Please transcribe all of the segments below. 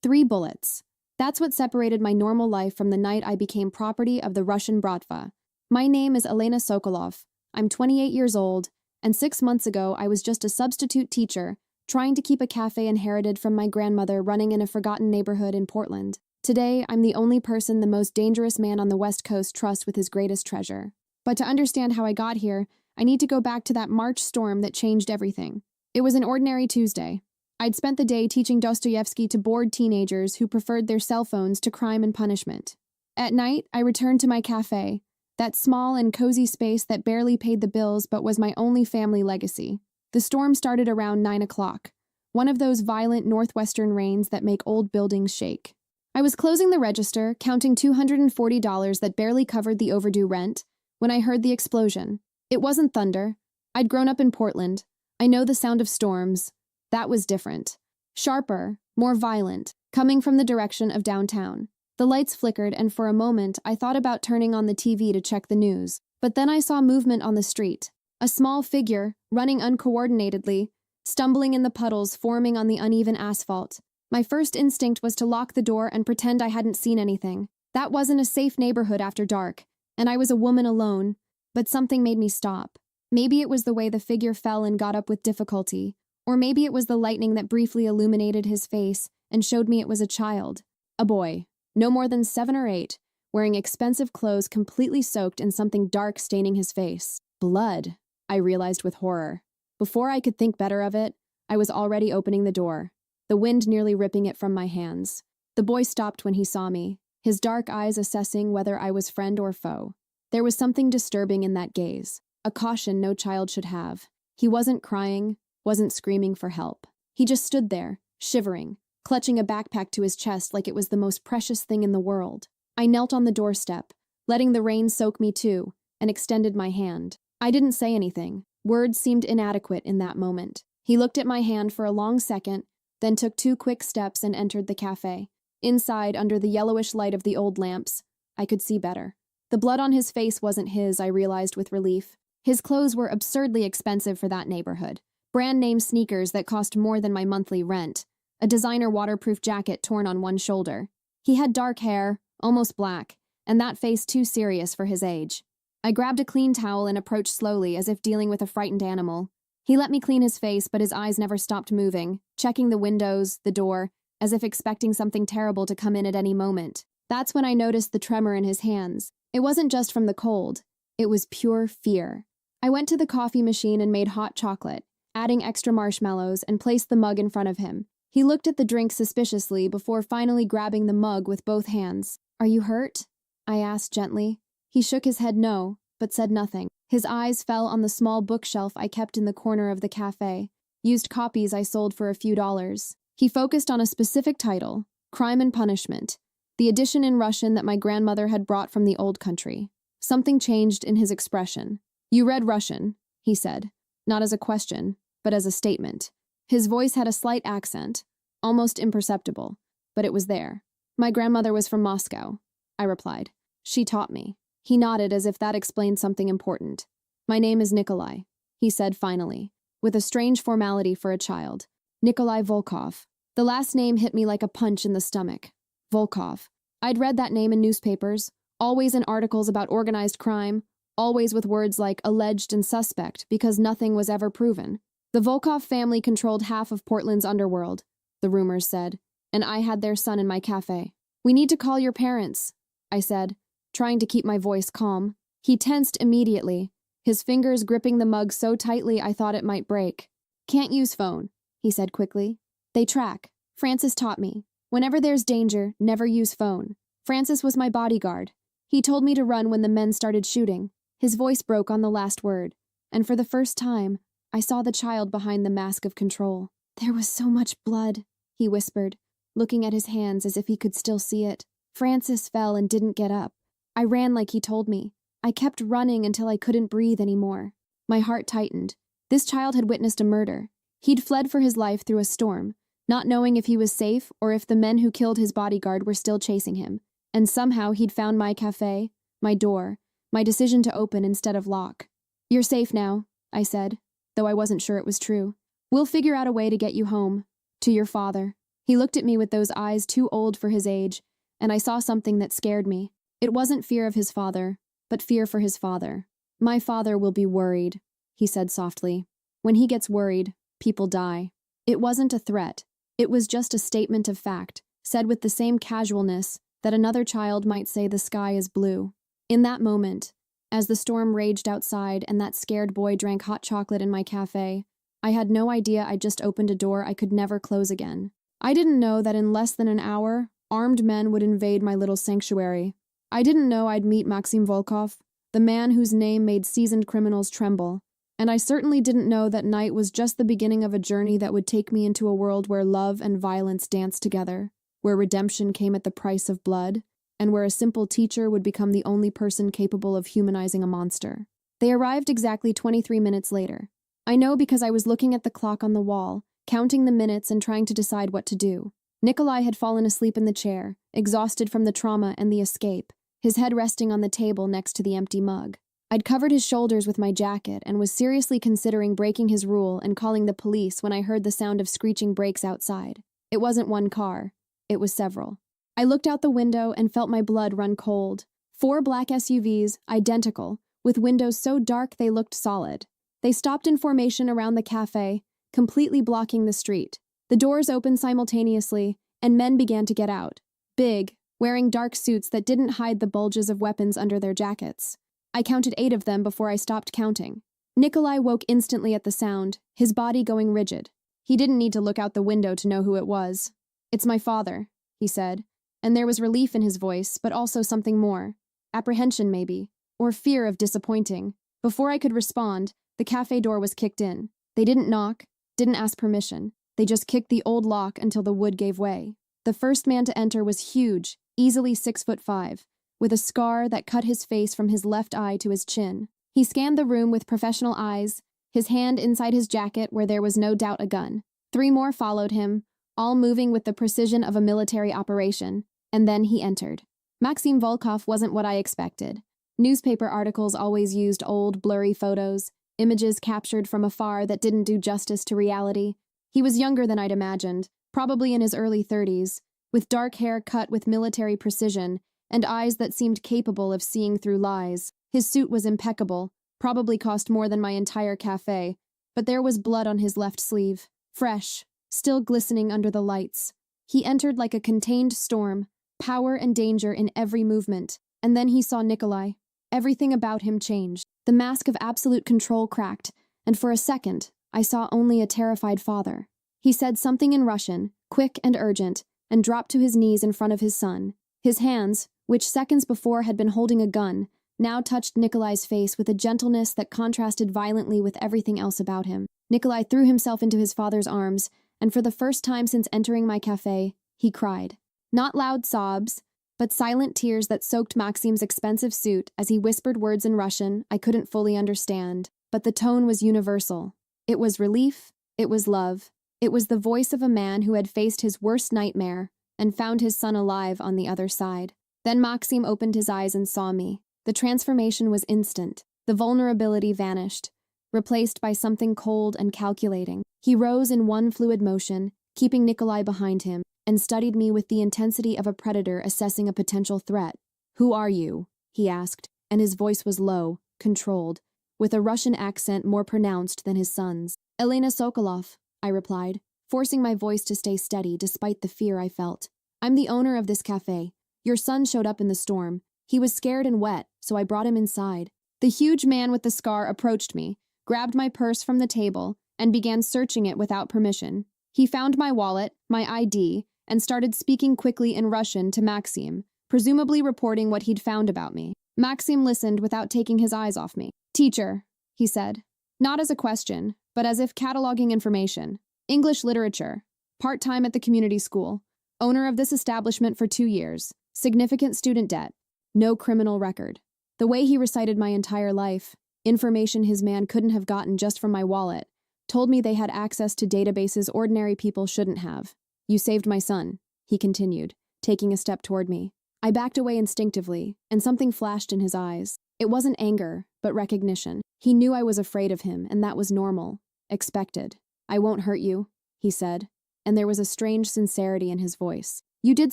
3 bullets. That's what separated my normal life from the night I became property of the Russian Bratva. My name is Elena Sokolov. I'm 28 years old, and 6 months ago I was just a substitute teacher, trying to keep a cafe inherited from my grandmother running in a forgotten neighborhood in Portland. Today, I'm the only person the most dangerous man on the West Coast trusts with his greatest treasure. But to understand how I got here, I need to go back to that March storm that changed everything. It was an ordinary Tuesday. I'd spent the day teaching Dostoevsky to bored teenagers who preferred their cell phones to crime and punishment. At night, I returned to my cafe, that small and cozy space that barely paid the bills but was my only family legacy. The storm started around 9 o'clock, one of those violent northwestern rains that make old buildings shake. I was closing the register, counting $240 that barely covered the overdue rent, when I heard the explosion. It wasn't thunder. I'd grown up in Portland. I know the sound of storms. That was different. Sharper, more violent, coming from the direction of downtown. The lights flickered, and for a moment I thought about turning on the TV to check the news. But then I saw movement on the street. A small figure, running uncoordinatedly, stumbling in the puddles forming on the uneven asphalt. My first instinct was to lock the door and pretend I hadn't seen anything. That wasn't a safe neighborhood after dark, and I was a woman alone. But something made me stop. Maybe it was the way the figure fell and got up with difficulty. Or maybe it was the lightning that briefly illuminated his face and showed me it was a child. A boy, no more than 7 or 8, wearing expensive clothes completely soaked in something dark staining his face. Blood, I realized with horror. Before I could think better of it, I was already opening the door, the wind nearly ripping it from my hands. The boy stopped when he saw me, his dark eyes assessing whether I was friend or foe. There was something disturbing in that gaze, a caution no child should have. He wasn't crying, wasn't screaming for help. He just stood there, shivering, clutching a backpack to his chest like it was the most precious thing in the world. I knelt on the doorstep, letting the rain soak me too, and extended my hand. I didn't say anything. Words seemed inadequate in that moment. He looked at my hand for a long second, then took 2 quick steps and entered the cafe. Inside, under the yellowish light of the old lamps, I could see better. The blood on his face wasn't his, I realized with relief. His clothes were absurdly expensive for that neighborhood. Brand-name sneakers that cost more than my monthly rent. A designer waterproof jacket torn on one shoulder. He had dark hair, almost black, and that face too serious for his age. I grabbed a clean towel and approached slowly, as if dealing with a frightened animal. He let me clean his face, but his eyes never stopped moving, checking the windows, the door, as if expecting something terrible to come in at any moment. That's when I noticed the tremor in his hands. It wasn't just from the cold. It was pure fear. I went to the coffee machine and made hot chocolate, adding extra marshmallows, and placed the mug in front of him. He looked at the drink suspiciously before finally grabbing the mug with both hands. "Are you hurt?" I asked gently. He shook his head no, but said nothing. His eyes fell on the small bookshelf I kept in the corner of the cafe, used copies I sold for a few dollars. He focused on a specific title, Crime and Punishment, the edition in Russian that my grandmother had brought from the old country. Something changed in his expression. "You read Russian," he said, not as a question, but as a statement. His voice had a slight accent, almost imperceptible, but it was there. "My grandmother was from Moscow," I replied. "She taught me." He nodded as if that explained something important. "My name is Nikolai," he said finally, with a strange formality for a child. "Nikolai Volkov." The last name hit me like a punch in the stomach. Volkov. I'd read that name in newspapers, always in articles about organized crime, always with words like alleged and suspect because nothing was ever proven. The Volkov family controlled half of Portland's underworld, the rumors said, and I had their son in my cafe. "We need to call your parents," I said, trying to keep my voice calm. He tensed immediately, his fingers gripping the mug so tightly I thought it might break. "Can't use phone," he said quickly. "They track. Francis taught me. Whenever there's danger, never use phone. Francis was my bodyguard. He told me to run when the men started shooting." His voice broke on the last word, and for the first time, I saw the child behind the mask of control. "There was so much blood," he whispered, looking at his hands as if he could still see it. "Francis fell and didn't get up. I ran like he told me. I kept running until I couldn't breathe anymore." My heart tightened. This child had witnessed a murder. He'd fled for his life through a storm, not knowing if he was safe or if the men who killed his bodyguard were still chasing him. And somehow he'd found my cafe, my door, my decision to open instead of lock. "You're safe now," I said, though I wasn't sure it was true. "We'll figure out a way to get you home, to your father." He looked at me with those eyes too old for his age, and I saw something that scared me. It wasn't fear of his father, but fear for his father. My father will be worried, he said softly. When he gets worried, people die. It wasn't a threat. It was just a statement of fact, said with the same casualness that another child might say the sky is blue. In that moment, as the storm raged outside and that scared boy drank hot chocolate in my cafe, I had no idea I'd just opened a door I could never close again. I didn't know that in less than an hour, armed men would invade my little sanctuary. I didn't know I'd meet Maxim Volkov, the man whose name made seasoned criminals tremble. And I certainly didn't know that night was just the beginning of a journey that would take me into a world where love and violence danced together, where redemption came at the price of blood, and where a simple teacher would become the only person capable of humanizing a monster. They arrived exactly 23 minutes later. I know because I was looking at the clock on the wall, counting the minutes and trying to decide what to do. Nikolai had fallen asleep in the chair, exhausted from the trauma and the escape, his head resting on the table next to the empty mug. I'd covered his shoulders with my jacket and was seriously considering breaking his rule and calling the police when I heard the sound of screeching brakes outside. It wasn't one car. It was several. I looked out the window and felt my blood run cold. 4 black SUVs, identical, with windows so dark they looked solid. They stopped in formation around the cafe, completely blocking the street. The doors opened simultaneously, and men began to get out. Big, wearing dark suits that didn't hide the bulges of weapons under their jackets. I counted 8 of them before I stopped counting. Nikolai woke instantly at the sound, his body going rigid. He didn't need to look out the window to know who it was. "It's my father," he said, and there was relief in his voice, but also something more. Apprehension, maybe, or fear of disappointing. Before I could respond, the cafe door was kicked in. They didn't knock, didn't ask permission. They just kicked the old lock until the wood gave way. The first man to enter was huge, easily 6'5", with a scar that cut his face from his left eye to his chin. He scanned the room with professional eyes, his hand inside his jacket where there was no doubt a gun. 3 more followed him, all moving with the precision of a military operation, and then he entered. Maxim Volkov wasn't what I expected. Newspaper articles always used old, blurry photos, images captured from afar that didn't do justice to reality. He was younger than I'd imagined, probably in his early 30s, with dark hair cut with military precision and eyes that seemed capable of seeing through lies. His suit was impeccable, probably cost more than my entire cafe, but there was blood on his left sleeve, fresh, still glistening under the lights. He entered like a contained storm, power and danger in every movement, and then he saw Nikolai. Everything about him changed. The mask of absolute control cracked, and for a second, I saw only a terrified father. He said something in Russian, quick and urgent, and dropped to his knees in front of his son. His hands, which seconds before had been holding a gun, now touched Nikolai's face with a gentleness that contrasted violently with everything else about him. Nikolai threw himself into his father's arms, and for the first time since entering my cafe, he cried. Not loud sobs, but silent tears that soaked Maxim's expensive suit as he whispered words in Russian I couldn't fully understand, but the tone was universal. It was relief, it was love, it was the voice of a man who had faced his worst nightmare and found his son alive on the other side. Then Maxim opened his eyes and saw me. The transformation was instant. The vulnerability vanished, replaced by something cold and calculating. He rose in one fluid motion, keeping Nikolai behind him, and studied me with the intensity of a predator assessing a potential threat. "Who are you?" he asked, and his voice was low, controlled, with a Russian accent more pronounced than his son's. "Elena Sokolov," I replied, forcing my voice to stay steady despite the fear I felt. "I'm the owner of this cafe. Your son showed up in the storm. He was scared and wet, so I brought him inside." The huge man with the scar approached me, grabbed my purse from the table, and began searching it without permission. He found my wallet, my ID, and started speaking quickly in Russian to Maxim, presumably reporting what he'd found about me. Maxim listened without taking his eyes off me. "Teacher," he said, not as a question, but as if cataloging information. "English literature, part-time at the community school, owner of this establishment for 2 years, significant student debt, no criminal record." The way he recited my entire life, information his man couldn't have gotten just from my wallet, told me they had access to databases ordinary people shouldn't have. "You saved my son," he continued, taking a step toward me. I backed away instinctively, and something flashed in his eyes. It wasn't anger, but recognition. He knew I was afraid of him, and that was normal, expected. "I won't hurt you," he said. and there was a strange sincerity in his voice. You did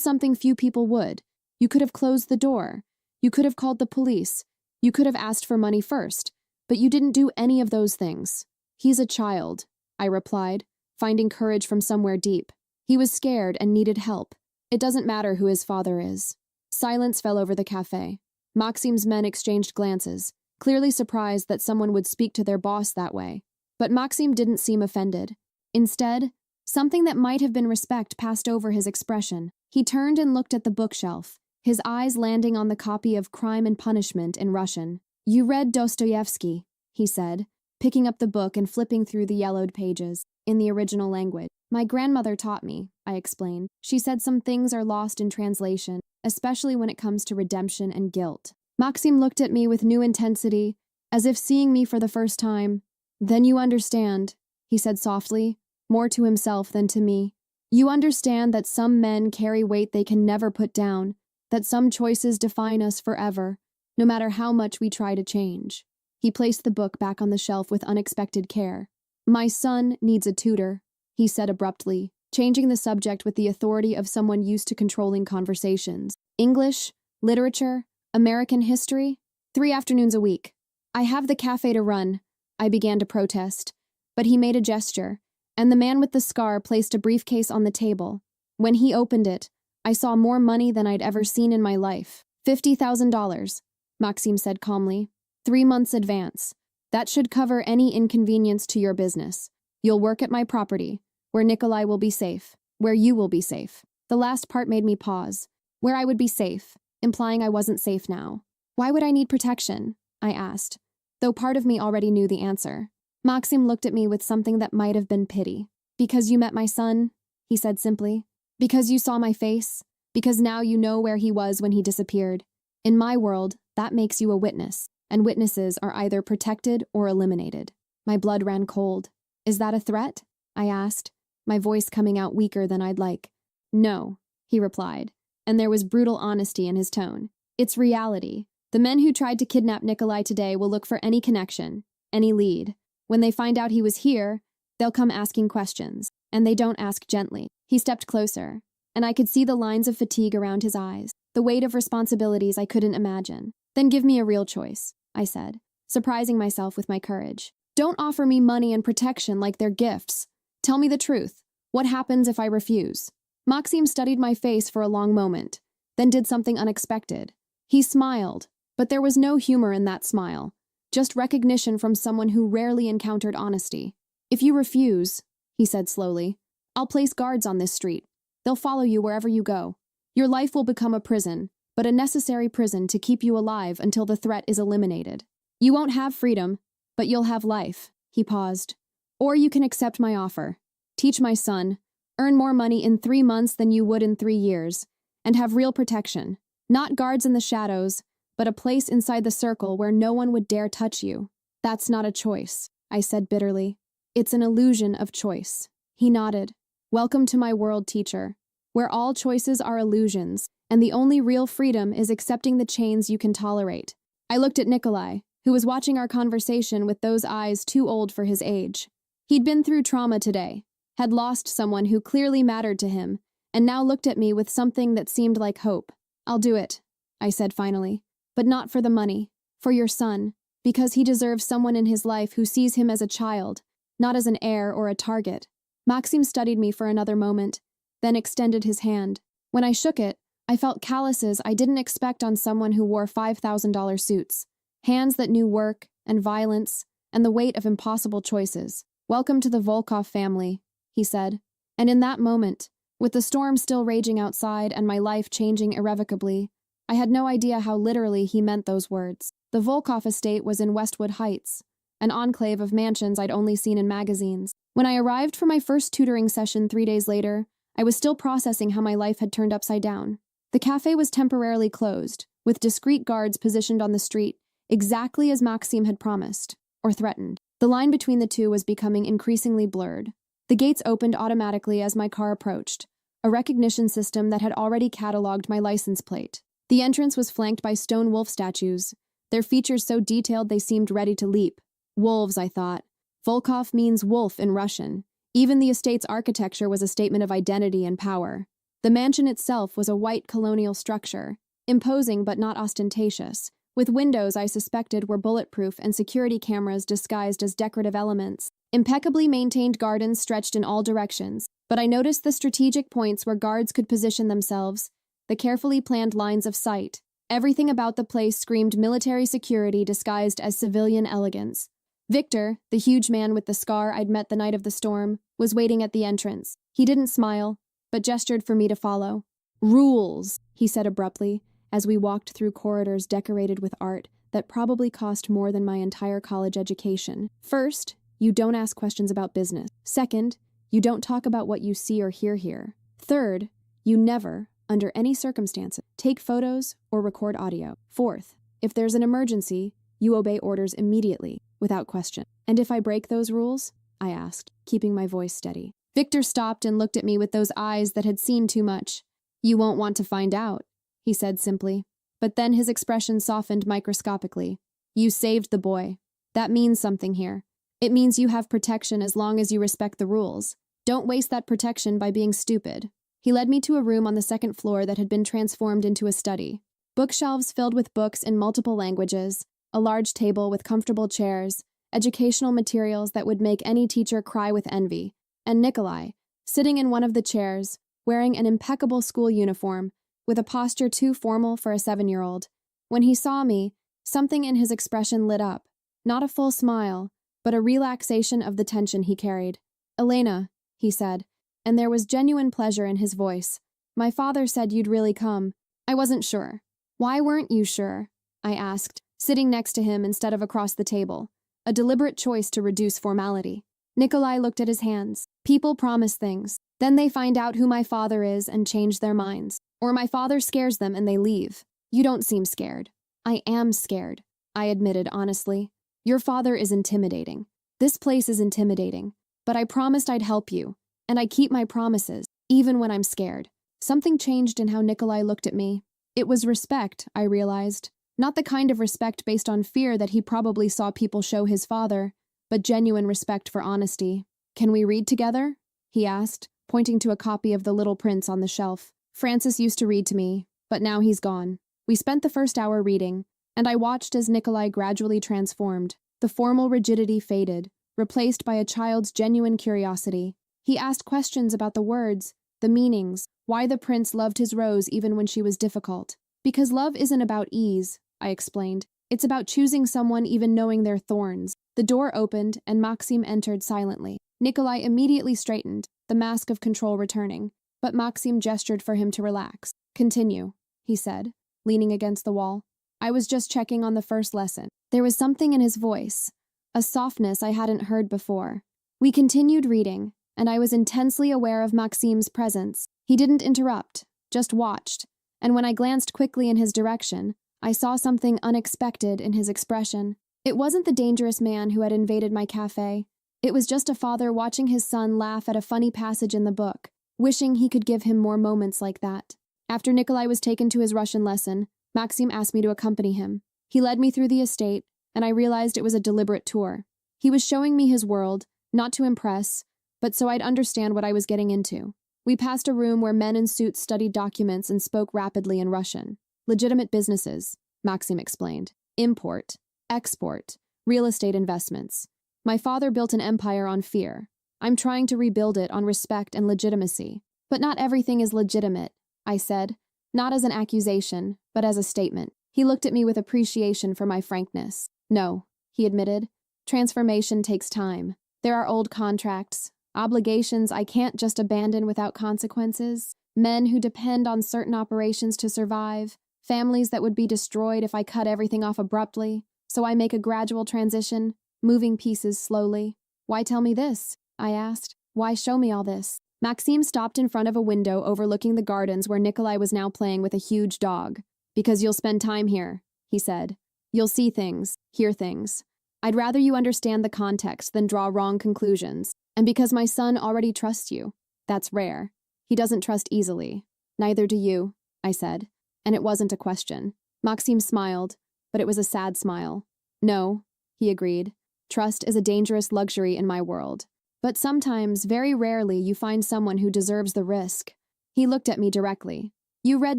something few people would. You could have closed the door. You could have called the police. You could have asked for money first, but you didn't do any of those things. He's a child, I replied, finding courage from somewhere deep. He was scared and needed help. It doesn't matter who his father is. Silence fell over the cafe. Maxim's men exchanged glances, clearly surprised that someone would speak to their boss that way. But Maxim didn't seem offended. Instead, something that might have been respect passed over his expression. He turned and looked at the bookshelf, his eyes landing on the copy of Crime and Punishment in Russian. You read Dostoevsky, he said, picking up the book and flipping through the yellowed pages. In the original language. My grandmother taught me, I explained. She said some things are lost in translation, especially when it comes to redemption and guilt. Maxim looked at me with new intensity, as if seeing me for the first time. Then you understand, he said softly, more to himself than to me. You understand that some men carry weight they can never put down, that some choices define us forever, no matter how much we try to change. He placed the book back on the shelf with unexpected care. My son needs a tutor, he said abruptly, changing the subject with the authority of someone used to controlling conversations. English, literature, American history, 3 afternoons a week. I have the cafe to run, I began to protest, but he made a gesture, and the man with the scar placed a briefcase on the table. When he opened it, I saw more money than I'd ever seen in my life. $50,000, Maxim said calmly. 3 months advance. That should cover any inconvenience to your business. You'll work at my property, where Nikolai will be safe, where you will be safe. The last part made me pause. Where I would be safe, implying I wasn't safe now. Why would I need protection? I asked, though part of me already knew the answer. Maxim looked at me with something that might have been pity. Because you met my son, he said simply. Because you saw my face. Because now you know where he was when he disappeared. In my world, that makes you a witness. And witnesses are either protected or eliminated. My blood ran cold. Is that a threat? I asked, my voice coming out weaker than I'd like. No, he replied, and there was brutal honesty in his tone. It's reality. The men who tried to kidnap Nikolai today will look for any connection, any lead. When they find out he was here, they'll come asking questions, and they don't ask gently. He stepped closer, and I could see the lines of fatigue around his eyes, the weight of responsibilities I couldn't imagine. Then give me a real choice, I said, surprising myself with my courage. Don't offer me money and protection like they're gifts. Tell me the truth. What happens if I refuse? Maxim studied my face for a long moment, then did something unexpected. He smiled, but there was no humor in that smile, just recognition from someone who rarely encountered honesty. If you refuse, he said slowly, I'll place guards on this street. They'll follow you wherever you go. Your life will become a prison, but a necessary prison to keep you alive until the threat is eliminated. You won't have freedom, but you'll have life. He paused. Or you can accept my offer. Teach my son. Earn more money in 3 months than you would in 3 years. And have real protection. Not guards in the shadows, but a place inside the circle where no one would dare touch you. That's not a choice, I said bitterly. It's an illusion of choice. He nodded. Welcome to my world, teacher, where all choices are illusions, and the only real freedom is accepting the chains you can tolerate. I looked at Nikolai, who was watching our conversation with those eyes too old for his age. He'd been through trauma today, had lost someone who clearly mattered to him, and now looked at me with something that seemed like hope. I'll do it, I said finally, but not for the money, for your son, because he deserves someone in his life who sees him as a child, not as an heir or a target. Maxim studied me for another moment, then extended his hand. When I shook it, I felt calluses I didn't expect on someone who wore $5,000 suits, hands that knew work and violence and the weight of impossible choices. Welcome to the Volkov family, he said. And in that moment, with the storm still raging outside and my life changing irrevocably, I had no idea how literally he meant those words. The Volkov estate was in Westwood Heights, an enclave of mansions I'd only seen in magazines. When I arrived for my first tutoring session 3 days later, I was still processing how my life had turned upside down. The cafe was temporarily closed, with discreet guards positioned on the street, exactly as Maxim had promised, or threatened. The line between the two was becoming increasingly blurred. The gates opened automatically as my car approached, a recognition system that had already cataloged my license plate. The entrance was flanked by stone wolf statues, their features so detailed they seemed ready to leap. Wolves, I thought. Volkov means wolf in Russian, Even the estate's architecture was a statement of identity and power. The mansion itself was a white colonial structure, imposing but not ostentatious, with windows I suspected were bulletproof and security cameras disguised as decorative elements. Impeccably maintained gardens stretched in all directions, but I noticed the strategic points where guards could position themselves, the carefully planned lines of sight. Everything about the place screamed military security disguised as civilian elegance. Victor, the huge man with the scar I'd met the night of the storm, was waiting at the entrance. He didn't smile, but gestured for me to follow. "Rules," he said abruptly, as we walked through corridors decorated with art that probably cost more than my entire college education. First, you don't ask questions about business. Second, you don't talk about what you see or hear here. Third, you never, under any circumstances, take photos or record audio. Fourth, if there's an emergency, you obey orders immediately, without question. And if I break those rules? I asked, keeping my voice steady. Victor stopped and looked at me with those eyes that had seen too much. "You won't want to find out," he said simply. But then his expression softened microscopically. "You saved the boy. That means something here. It means you have protection as long as you respect the rules. Don't waste that protection by being stupid." He led me to a room on the second floor that had been transformed into a study. Bookshelves filled with books in multiple languages, a large table with comfortable chairs, educational materials that would make any teacher cry with envy, and Nikolai, sitting in one of the chairs, wearing an impeccable school uniform, with a posture too formal for a 7-year-old. When he saw me, something in his expression lit up. Not a full smile, but a relaxation of the tension he carried. "Elena," he said, and there was genuine pleasure in his voice. "My father said you'd really come. I wasn't sure." "Why weren't you sure?" I asked, sitting next to him instead of across the table, a deliberate choice to reduce formality. Nikolai looked at his hands. "People promise things. Then they find out who my father is and change their minds. Or my father scares them and they leave. You don't seem scared." "I am scared," I admitted honestly. "Your father is intimidating. This place is intimidating. But I promised I'd help you, and I keep my promises, even when I'm scared." Something changed in how Nikolai looked at me. It was respect, I realized. Not the kind of respect based on fear that he probably saw people show his father, but genuine respect for honesty. "Can we read together?" he asked, pointing to a copy of The Little Prince on the shelf. Francis used to read to me, but now he's gone. We spent the first hour reading, and I watched as Nikolai gradually transformed. The formal rigidity faded, replaced by a child's genuine curiosity. He asked questions about the words, the meanings, why the prince loved his Rose even when she was difficult. "Because love isn't about ease," I explained. "It's about choosing someone even knowing their thorns." The door opened, and Maxim entered silently. Nikolai immediately straightened, the mask of control returning, but Maxim gestured for him to relax. "Continue," he said, leaning against the wall. "I was just checking on the first lesson." There was something in his voice, a softness I hadn't heard before. We continued reading, and I was intensely aware of Maxim's presence. He didn't interrupt, just watched, and when I glanced quickly in his direction, I saw something unexpected in his expression. It wasn't the dangerous man who had invaded my cafe. It was just a father watching his son laugh at a funny passage in the book, wishing he could give him more moments like that. After Nikolai was taken to his Russian lesson, Maxim asked me to accompany him. He led me through the estate, and I realized it was a deliberate tour. He was showing me his world, not to impress, but so I'd understand what I was getting into. We passed a room where men in suits studied documents and spoke rapidly in Russian. "Legitimate businesses," Maxim explained. "Import, export, real estate investments. My father built an empire on fear. I'm trying to rebuild it on respect and legitimacy. But not everything is legitimate," I said, not as an accusation, but as a statement. He looked at me with appreciation for my frankness. "No," he admitted. "Transformation takes time. There are old contracts, obligations I can't just abandon without consequences, men who depend on certain operations to survive, families that would be destroyed if I cut everything off abruptly. So I make a gradual transition, moving pieces slowly." "Why tell me this?" I asked. "Why show me all this?" Maxime stopped in front of a window overlooking the gardens where Nikolai was now playing with a huge dog. "Because you'll spend time here," he said. "You'll see things, hear things. I'd rather you understand the context than draw wrong conclusions. And because my son already trusts you. That's rare. He doesn't trust easily. Neither do you," I said. And it wasn't a question. Maxime smiled, but it was a sad smile. "No," he agreed. "Trust is a dangerous luxury in my world. But sometimes, very rarely, you find someone who deserves the risk. He looked at me directly. You read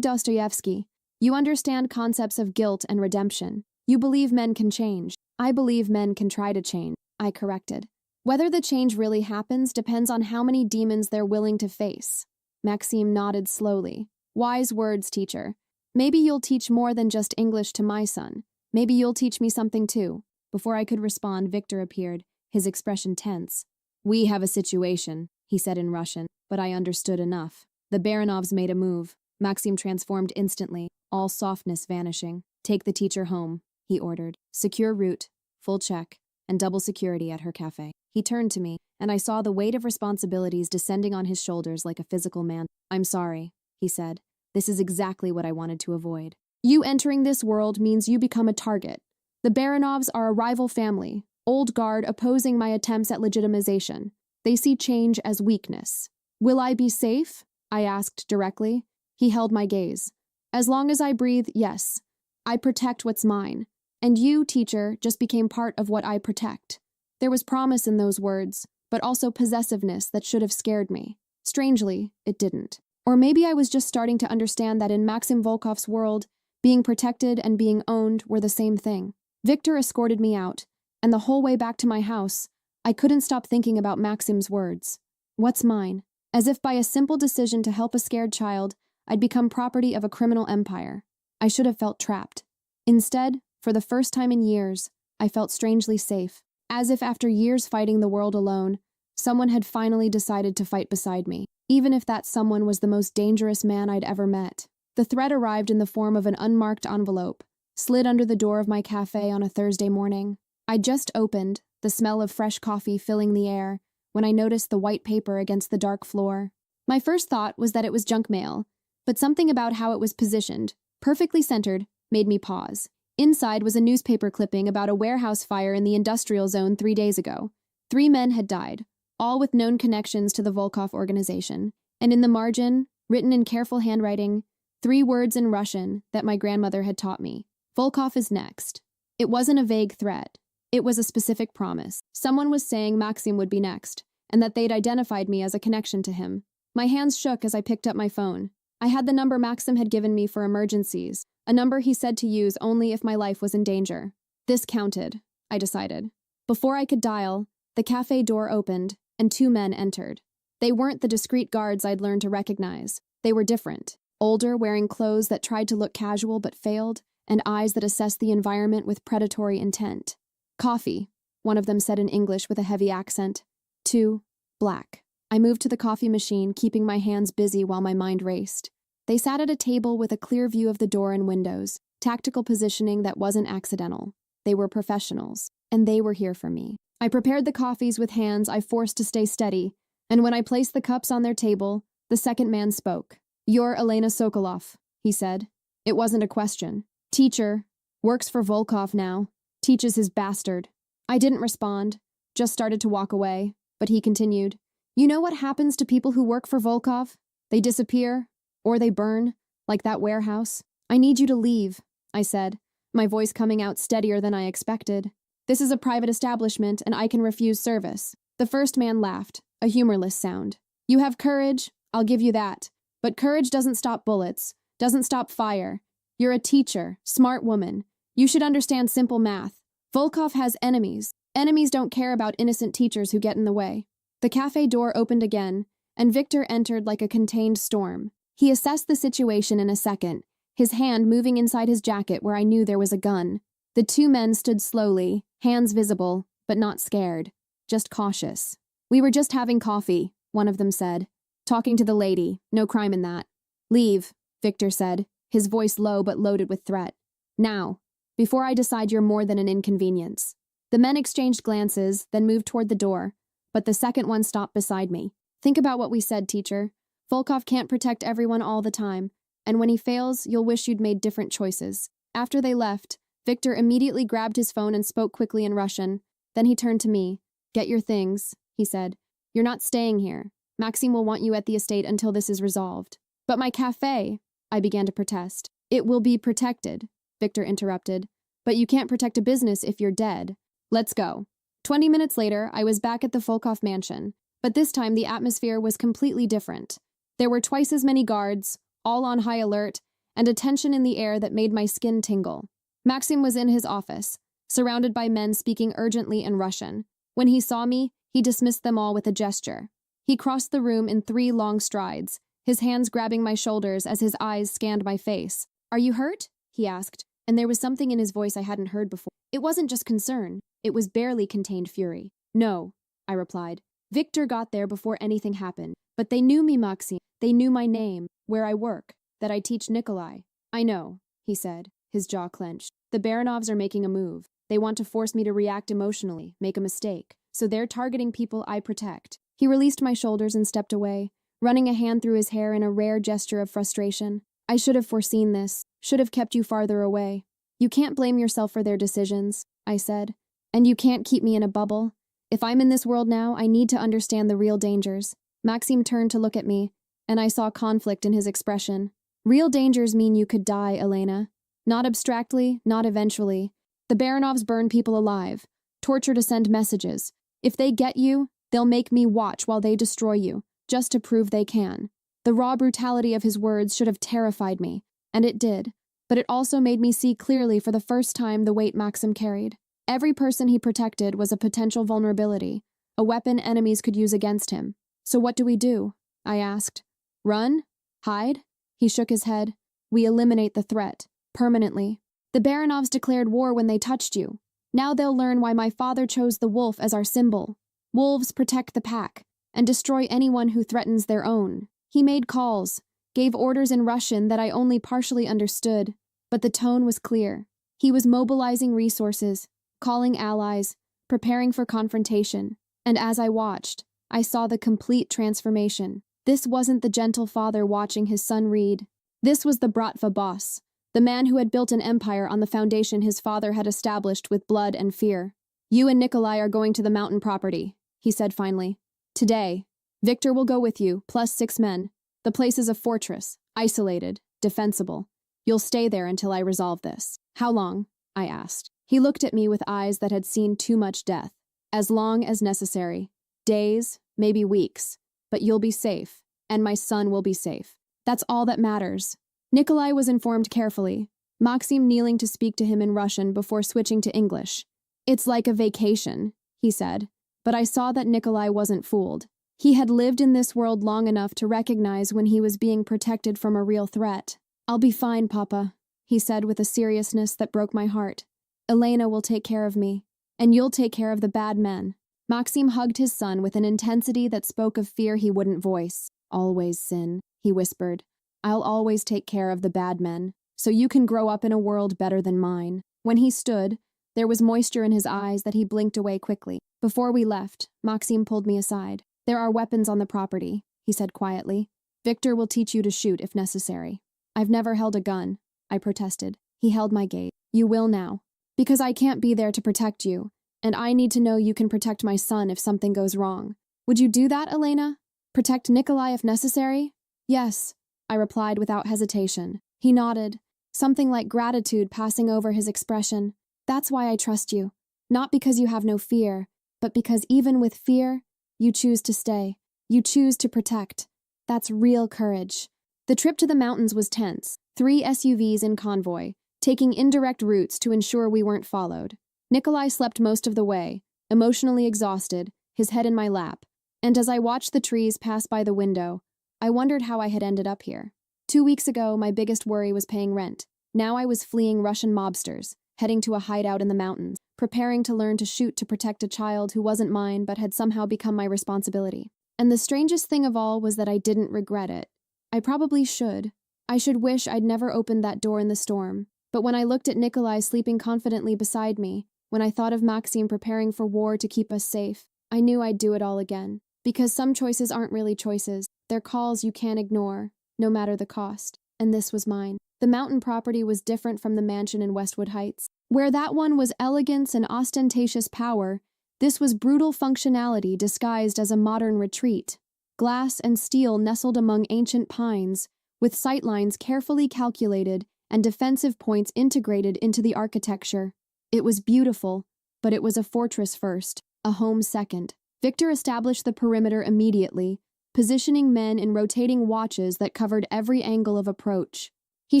Dostoevsky. You understand concepts of guilt and redemption. You believe men can change. I believe men can try to change, I corrected. Whether the change really happens depends on how many demons they're willing to face. Maxime nodded slowly. Wise words, teacher. Maybe you'll teach more than just English to my son. Maybe you'll teach me something too. Before I could respond, Victor appeared, his expression tense. We have a situation, he said in Russian, but I understood enough. The Baranovs made a move. Maxime transformed instantly, all softness vanishing. Take the teacher home, he ordered. Secure route, full check, and double security at her cafe. He turned to me, and I saw the weight of responsibilities descending on his shoulders like a physical man. I'm sorry, he said. This is exactly what I wanted to avoid. You entering this world means you become a target. The Baranovs are a rival family, old guard opposing my attempts at legitimization. They see change as weakness. Will I be safe? I asked directly. He held my gaze. As long as I breathe, yes. I protect what's mine. And you, teacher, just became part of what I protect. There was promise in those words, but also possessiveness that should have scared me. Strangely, it didn't. Or maybe I was just starting to understand that in Maxim Volkov's world, being protected and being owned were the same thing. Victor escorted me out, and the whole way back to my house, I couldn't stop thinking about Maxim's words. What's mine? As if by a simple decision to help a scared child, I'd become property of a criminal empire. I should have felt trapped. Instead, for the first time in years, I felt strangely safe. As if after years fighting the world alone, someone had finally decided to fight beside me, even if that someone was the most dangerous man I'd ever met. The threat arrived in the form of an unmarked envelope, slid under the door of my cafe on a Thursday morning. I'd just opened, the smell of fresh coffee filling the air, when I noticed the white paper against the dark floor. My first thought was that it was junk mail, but something about how it was positioned, perfectly centered, made me pause. Inside was a newspaper clipping about a warehouse fire in the industrial zone 3 days ago. 3 men had died, all with known connections to the Volkov organization, and in the margin, written in careful handwriting, 3 words in Russian that my grandmother had taught me. Volkov is next. It wasn't a vague threat. It was a specific promise. Someone was saying Maxim would be next, and that they'd identified me as a connection to him. My hands shook as I picked up my phone. I had the number Maxim had given me for emergencies, a number he said to use only if my life was in danger. This counted, I decided. Before I could dial, the cafe door opened, and 2 men entered. They weren't the discreet guards I'd learned to recognize. They were different. Older, wearing clothes that tried to look casual but failed, and eyes that assessed the environment with predatory intent. Coffee, one of them said in English with a heavy accent. 2, black. I moved to the coffee machine, keeping my hands busy while my mind raced. They sat at a table with a clear view of the door and windows, tactical positioning that wasn't accidental. They were professionals, and they were here for me. I prepared the coffees with hands I forced to stay steady, and when I placed the cups on their table, the second man spoke. You're Elena Sokolov, he said. It wasn't a question. Teacher, works for Volkov now, teaches his bastard. I didn't respond, just started to walk away, but he continued. You know what happens to people who work for Volkov? They disappear, or they burn, like that warehouse. I need you to leave, I said, my voice coming out steadier than I expected. This is a private establishment, and I can refuse service. The first man laughed, a humorless sound. You have courage, I'll give you that. But courage doesn't stop bullets, doesn't stop fire. You're a teacher, smart woman. You should understand simple math. Volkov has enemies. Enemies don't care about innocent teachers who get in the way. The cafe door opened again, and Victor entered like a contained storm. He assessed the situation in a second, his hand moving inside his jacket where I knew there was a gun. The 2 men stood slowly, hands visible, but not scared, just cautious. We were just having coffee, one of them said. Talking to the lady, no crime in that. Leave, Victor said, his voice low but loaded with threat. Now, before I decide you're more than an inconvenience. The men exchanged glances, then moved toward the door, but the second one stopped beside me. Think about what we said, teacher. Volkov can't protect everyone all the time, and when he fails, you'll wish you'd made different choices. After they left, Victor immediately grabbed his phone and spoke quickly in Russian. Then he turned to me. Get your things, he said. You're not staying here. Maxime will want you at the estate until this is resolved. But my cafe, I began to protest. It will be protected, Victor interrupted. But you can't protect a business if you're dead. Let's go. 20 minutes later, I was back at the Volkov mansion, but this time the atmosphere was completely different. There were twice as many guards, all on high alert, and a tension in the air that made my skin tingle. Maxim was in his office, surrounded by men speaking urgently in Russian. When he saw me, he dismissed them all with a gesture. He crossed the room in 3 long strides, his hands grabbing my shoulders as his eyes scanned my face. "Are you hurt?" he asked, and there was something in his voice I hadn't heard before. It wasn't just concern, it was barely contained fury. "No," I replied. "Victor got there before anything happened. But they knew me, Maxim. They knew my name, where I work, that I teach Nikolai." "I know," he said, his jaw clenched. "The Baranovs are making a move. They want to force me to react emotionally, make a mistake. So they're targeting people I protect." He released my shoulders and stepped away, running a hand through his hair in a rare gesture of frustration. "I should have foreseen this, should have kept you farther away." "You can't blame yourself for their decisions," I said. "And you can't keep me in a bubble. If I'm in this world now, I need to understand the real dangers." Maxim turned to look at me, and I saw conflict in his expression. "Real dangers mean you could die, Elena. Not abstractly, not eventually. The Baranovs burn people alive, torture to send messages. If they get you, they'll make me watch while they destroy you, just to prove they can." The raw brutality of his words should have terrified me, and it did, but it also made me see clearly for the first time the weight Maxim carried. Every person he protected was a potential vulnerability, a weapon enemies could use against him. "So what do we do?" I asked. "Run? Hide?" He shook his head. "We eliminate the threat, permanently. The Baranovs declared war when they touched you. Now they'll learn why my father chose the wolf as our symbol. Wolves protect the pack, and destroy anyone who threatens their own." He made calls, gave orders in Russian that I only partially understood, but the tone was clear. He was mobilizing resources, calling allies, preparing for confrontation, and as I watched, I saw the complete transformation. This wasn't the gentle father watching his son read. This was the Bratva boss, the man who had built an empire on the foundation his father had established with blood and fear. "You and Nikolai are going to the mountain property," he said finally. "Today. Victor will go with you, plus 6 men. The place is a fortress, isolated, defensible. You'll stay there until I resolve this." "How long?" I asked. He looked at me with eyes that had seen too much death. "As long as necessary. Days, maybe weeks. But you'll be safe, and my son will be safe. That's all that matters." Nikolai was informed carefully, Maxim kneeling to speak to him in Russian before switching to English. "It's like a vacation," he said, but I saw that Nikolai wasn't fooled. He had lived in this world long enough to recognize when he was being protected from a real threat. "I'll be fine, Papa," he said with a seriousness that broke my heart. "Elena will take care of me, and you'll take care of the bad men." Maxim hugged his son with an intensity that spoke of fear he wouldn't voice. "Always, Sin," he whispered. "I'll always take care of the bad men, so you can grow up in a world better than mine." When he stood, there was moisture in his eyes that he blinked away quickly. Before we left, Maxim pulled me aside. "There are weapons on the property," he said quietly. "Victor will teach you to shoot if necessary." "I've never held a gun," I protested. He held my gaze. "You will now. Because I can't be there to protect you, and I need to know you can protect my son if something goes wrong. Would you do that, Elena? Protect Nikolai if necessary?" "Yes," I replied without hesitation. He nodded, something like gratitude passing over his expression. "That's why I trust you. Not because you have no fear, but because even with fear, you choose to stay. You choose to protect. That's real courage." The trip to the mountains was tense. 3 SUVs in convoy, taking indirect routes to ensure we weren't followed. Nikolai slept most of the way, emotionally exhausted, his head in my lap. And as I watched the trees pass by the window, I wondered how I had ended up here. 2 weeks ago, my biggest worry was paying rent. Now I was fleeing Russian mobsters, heading to a hideout in the mountains, preparing to learn to shoot to protect a child who wasn't mine but had somehow become my responsibility. And the strangest thing of all was that I didn't regret it. I probably should. I should wish I'd never opened that door in the storm. But when I looked at Nikolai sleeping confidently beside me, when I thought of Maxim preparing for war to keep us safe, I knew I'd do it all again. Because some choices aren't really choices. They're calls you can't ignore, no matter the cost. And this was mine. The mountain property was different from the mansion in Westwood Heights. Where that one was elegance and ostentatious power, this was brutal functionality disguised as a modern retreat. Glass and steel nestled among ancient pines, with sightlines carefully calculated and defensive points integrated into the architecture. It was beautiful, but it was a fortress first. a home second. Victor established the perimeter immediately, positioning men in rotating watches that covered every angle of approach. He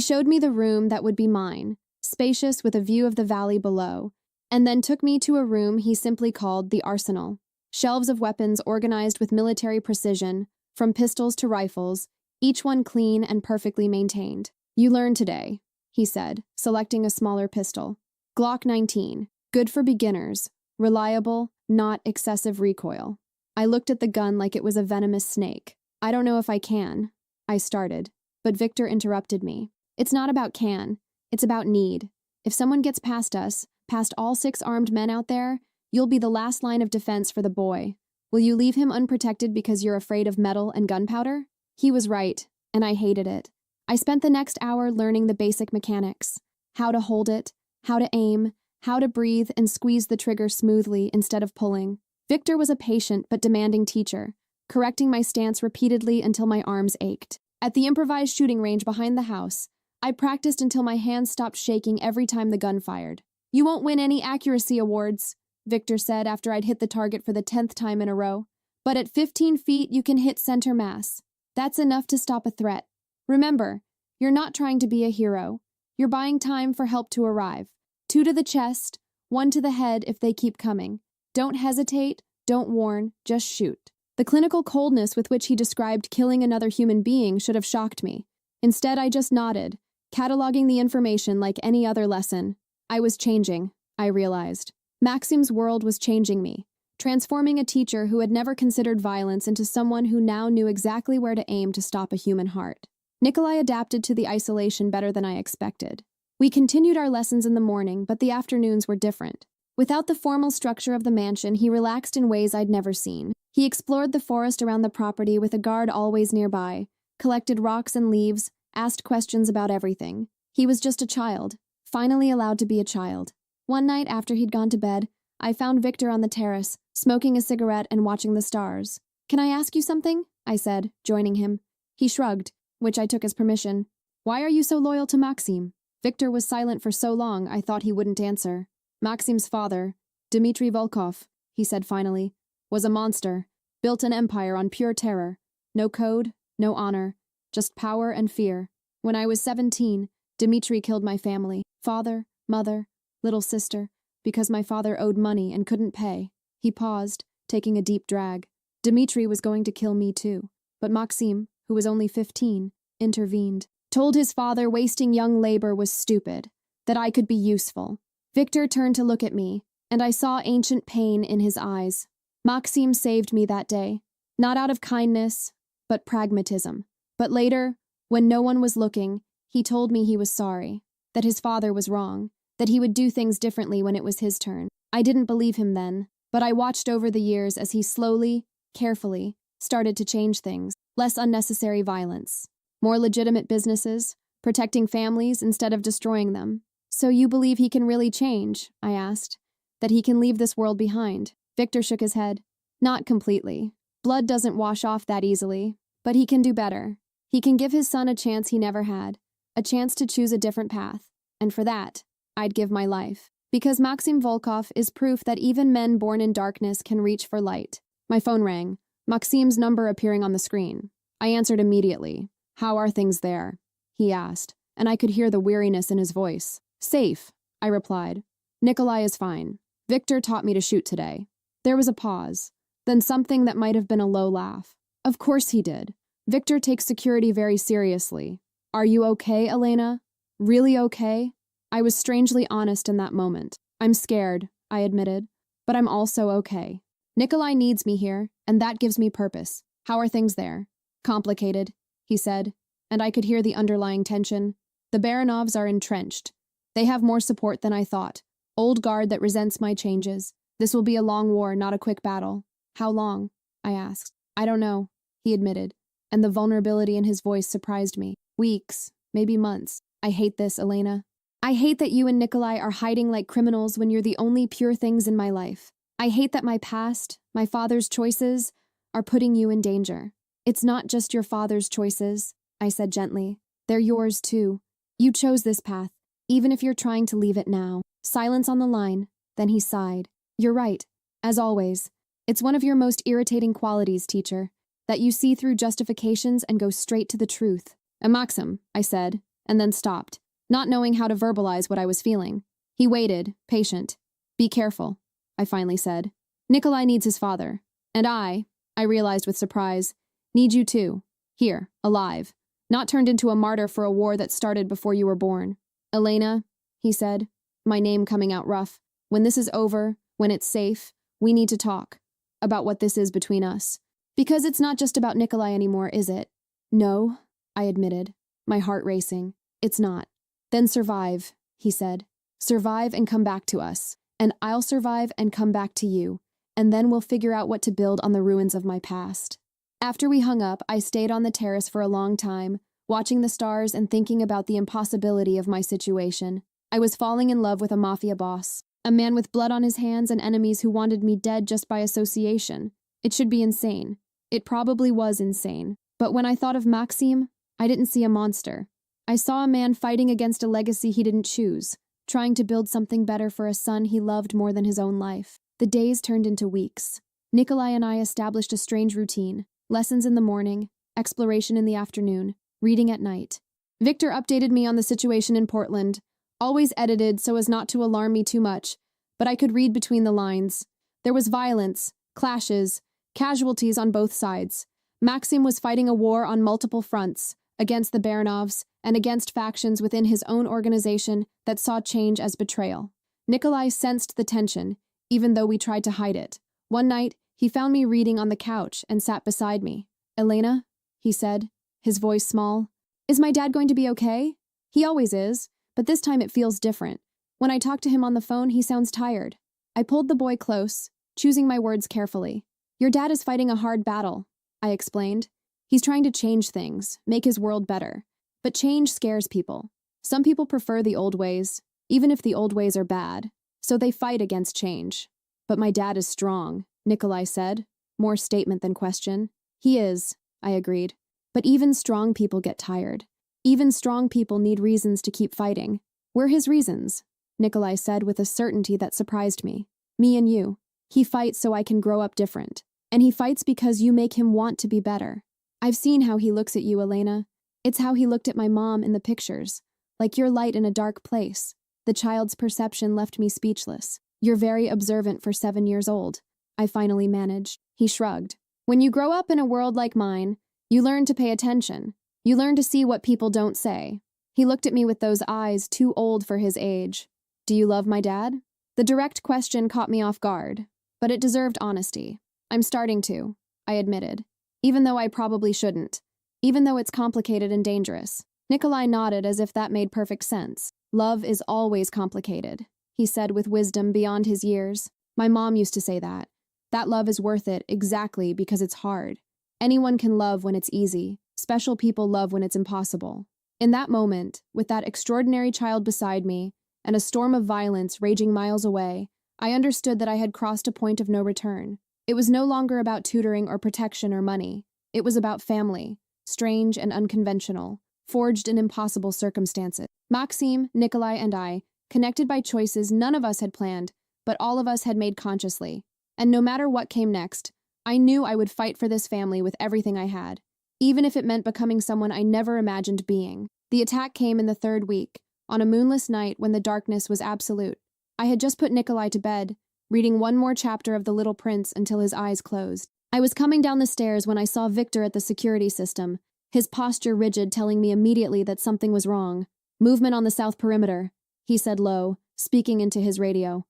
showed me the room that would be mine, spacious with a view of the valley below, and then took me to a room he simply called the arsenal. Shelves of weapons organized with military precision, from pistols to rifles, each one clean and perfectly maintained. "You learn today," he said, selecting a smaller pistol. Glock 19, good for beginners, reliable, not excessive recoil. I looked at the gun like it was a venomous snake. "I don't know if I can," I started, but Victor interrupted me. "It's not about can, it's about need. If someone gets past us, past all 6 armed men out there, you'll be the last line of defense for the boy. Will you leave him unprotected because you're afraid of metal and gunpowder?" He was right, and I hated it. I spent the next hour learning the basic mechanics: how to hold it, how to aim, how to breathe and squeeze the trigger smoothly instead of pulling. Victor was a patient but demanding teacher, correcting my stance repeatedly until my arms ached. At the improvised shooting range behind the house, I practiced until my hands stopped shaking every time the gun fired. "You won't win any accuracy awards," Victor said after I'd hit the target for the 10th time in a row. "But at 15 feet, you can hit center mass. That's enough to stop a threat. Remember, you're not trying to be a hero. You're buying time for help to arrive. 2 to the chest, 1 to the head if they keep coming. Don't hesitate, don't warn, just shoot." The clinical coldness with which he described killing another human being should have shocked me. Instead, I just nodded, cataloging the information like any other lesson. I was changing, I realized. Maxim's world was changing me, transforming a teacher who had never considered violence into someone who now knew exactly where to aim to stop a human heart. Nikolai adapted to the isolation better than I expected. We continued our lessons in the morning, but the afternoons were different. Without the formal structure of the mansion, he relaxed in ways I'd never seen. He explored the forest around the property with a guard always nearby, collected rocks and leaves, asked questions about everything. He was just a child, finally allowed to be a child. One night after he'd gone to bed, I found Victor on the terrace, smoking a cigarette and watching the stars. "Can I ask you something?" I said, joining him. He shrugged, which I took as permission. "Why are you so loyal to Maxim?" Victor was silent for so long I thought he wouldn't answer. "Maxim's father, Dmitry Volkov," he said finally, "was a monster, built an empire on pure terror. No code, no honor, just power and fear. When I was 17, Dmitry killed my family, father, mother, little sister, because my father owed money and couldn't pay." He paused, taking a deep drag. "Dmitry was going to kill me too, but Maxim, who was only 15, intervened. Told his father wasting young labor was stupid, that I could be useful." Victor turned to look at me, and I saw ancient pain in his eyes. Maxim saved me that day, not out of kindness, but pragmatism. But later, when no one was looking, he told me he was sorry, that his father was wrong, that he would do things differently when it was his turn. I didn't believe him then, but I watched over the years as he slowly, carefully, started to change things. Less unnecessary violence, more legitimate businesses, protecting families instead of destroying them. "So you believe he can really change?" I asked. "That he can leave this world behind?" Victor shook his head. "Not completely. Blood doesn't wash off that easily. But he can do better. He can give his son a chance he never had, a chance to choose a different path. And for that, I'd give my life. Because Maxim Volkov is proof that even men born in darkness can reach for light." My phone rang, Maxim's number appearing on the screen. I answered immediately. "How are things there?" he asked, and I could hear the weariness in his voice. "Safe," I replied. "Nikolai is fine. Victor taught me to shoot today." There was a pause, then something that might have been a low laugh. "Of course he did. Victor takes security very seriously. Are you okay, Elena? Really okay?" I was strangely honest in that moment. "I'm scared," I admitted, "but I'm also okay. Nikolai needs me here, and that gives me purpose. How are things there?" "Complicated," he said, and I could hear the underlying tension. "The Baranovs are entrenched. They have more support than I thought. Old guard that resents my changes. This will be a long war, not a quick battle." "How long?" I asked. "I don't know," he admitted, and the vulnerability in his voice surprised me. "Weeks, maybe months. I hate this, Elena. I hate that you and Nikolai are hiding like criminals when you're the only pure things in my life. I hate that my past, my father's choices, are putting you in danger." "It's not just your father's choices," I said gently. "They're yours too. You chose this path, even if you're trying to leave it now." Silence on the line, then he sighed. "You're right. As always, it's one of your most irritating qualities, teacher, that you see through justifications and go straight to the truth. A maxim, I said, and then stopped, not knowing how to verbalize what I was feeling. He waited, patient. Be careful, I finally said. Nikolai needs his father. And I realized with surprise, need you too. Here, alive. Not turned into a martyr for a war that started before you were born. Elena, he said, my name coming out rough. When this is over, when it's safe, we need to talk about what this is between us. Because it's not just about Nikolai anymore, is it? No, I admitted, my heart racing. It's not. Then survive, he said. Survive and come back to us. And I'll survive and come back to you. And then we'll figure out what to build on the ruins of my past. After we hung up, I stayed on the terrace for a long time, watching the stars and thinking about the impossibility of my situation. I was falling in love with a mafia boss, a man with blood on his hands and enemies who wanted me dead just by association. It should be insane. It probably was insane. But when I thought of Maxim, I didn't see a monster. I saw a man fighting against a legacy he didn't choose, trying to build something better for a son he loved more than his own life. The days turned into weeks. Nikolai and I established a strange routine. Lessons in the morning, exploration in the afternoon, reading at night. Victor updated me on the situation in Portland, always edited so as not to alarm me too much, but I could read between the lines. There was violence, clashes, casualties on both sides. Maxim was fighting a war on multiple fronts, against the Baranovs and against factions within his own organization that saw change as betrayal. Nikolai sensed the tension, even though we tried to hide it. One night, he found me reading on the couch and sat beside me. Elena, he said, his voice small. Is my dad going to be okay? He always is, but this time it feels different. When I talk to him on the phone, he sounds tired. I pulled the boy close, choosing my words carefully. Your dad is fighting a hard battle, I explained. He's trying to change things, make his world better. But change scares people. Some people prefer the old ways, even if the old ways are bad, so they fight against change. But my dad is strong, Nikolai said, more statement than question. He is, I agreed. But even strong people get tired. Even strong people need reasons to keep fighting. We're his reasons, Nikolai said with a certainty that surprised me. Me and you. He fights so I can grow up different. And he fights because you make him want to be better. I've seen how he looks at you, Elena. It's how he looked at my mom in the pictures. Like you're light in a dark place. The child's perception left me speechless. You're very observant for 7 years old. I finally managed. He shrugged. When you grow up in a world like mine, you learn to pay attention. You learn to see what people don't say. He looked at me with those eyes too old for his age. Do you love my dad? The direct question caught me off guard, but it deserved honesty. I'm starting to, I admitted, even though I probably shouldn't, even though it's complicated and dangerous. Nikolai nodded as if that made perfect sense. Love is always complicated, he said with wisdom beyond his years. My mom used to say that. That love is worth it exactly because it's hard. Anyone can love when it's easy. Special people love when it's impossible. In that moment, with that extraordinary child beside me, and a storm of violence raging miles away, I understood that I had crossed a point of no return. It was no longer about tutoring or protection or money. It was about family, strange and unconventional, forged in impossible circumstances. Maxim, Nikolai, and I, connected by choices none of us had planned, but all of us had made consciously. And no matter what came next, I knew I would fight for this family with everything I had, even if it meant becoming someone I never imagined being. The attack came in the 3rd week, on a moonless night when the darkness was absolute. I had just put Nikolai to bed, reading one more chapter of The Little Prince until his eyes closed. I was coming down the stairs when I saw Victor at the security system, his posture rigid, telling me immediately that something was wrong. Movement on the south perimeter, he said low, speaking into his radio.